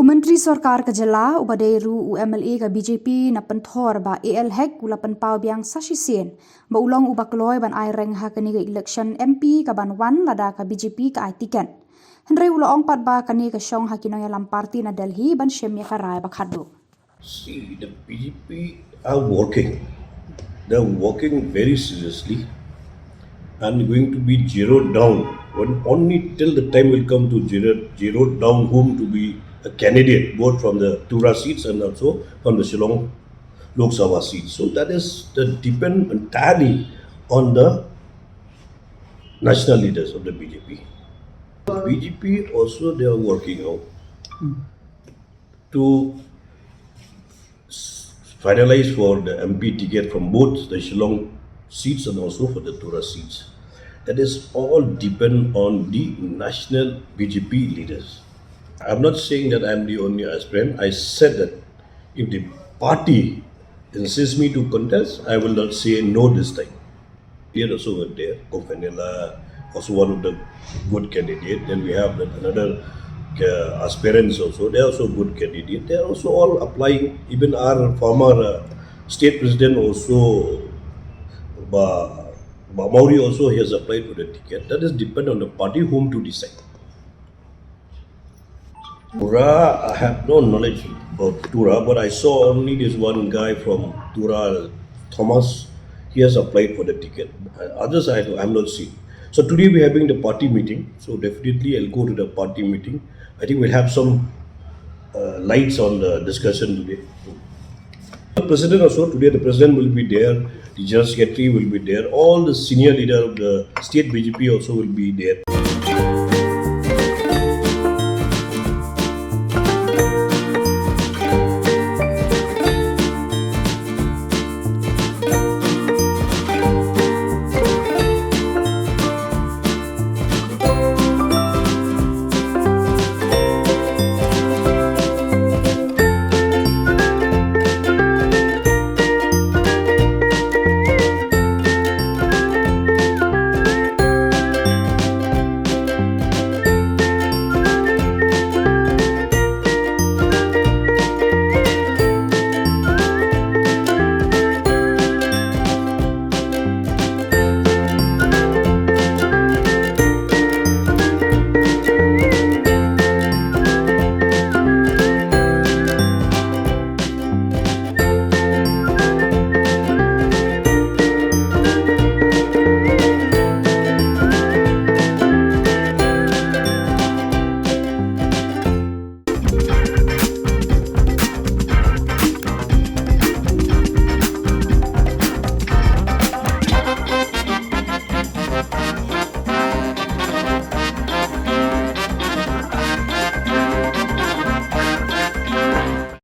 Myntri Sorkar ke Jylla ubaderu UMLA ke BJP na Pynthor Bah AL Hek ula pynpaw Biang sa Shisien ba ulong uba kloi ban aireng ha kani ke elekshon MP kaban wan lada ke BJP ke tiket. Hynrei ula ong pat ba kani ke shong ha nongialam parti na Delhi ban shim Iakhun ba khatduh. See, the BJP are working. They're working very seriously and going to be zeroed down. When only till the time will come to zero down whom to be a candidate, both from the Tyrwa seats and also from the Shillong Lok Sabha seats. So that depend entirely on the national leaders of the BJP. BJP also they are working out to finalize for the MP ticket from both the Shillong seats and also for the Tyrwa seats. That is all depend on the national BJP leaders. I'm not saying that I'm the only aspirant. I said that if the party insists me to contest, I will not say no this time. Here also were there, Khuborjylla, also one of the good candidate. Then we have another aspirants also. They are also good candidate. They are also all applying. Even our former state president also, Mauri also he has applied for the ticket. That is depend on the party whom to decide. Tyrwa, I have no knowledge about Tyrwa, but I saw only this one guy from Tyrwa, Thomas. He has applied for the ticket. Others I have not seen. So today we are having the party meeting. So definitely I'll go to the party meeting. I think we'll have some lights on the discussion today. The president also today. The president will be there. The general secretary will be there. All the senior leader of the state BJP also will be there.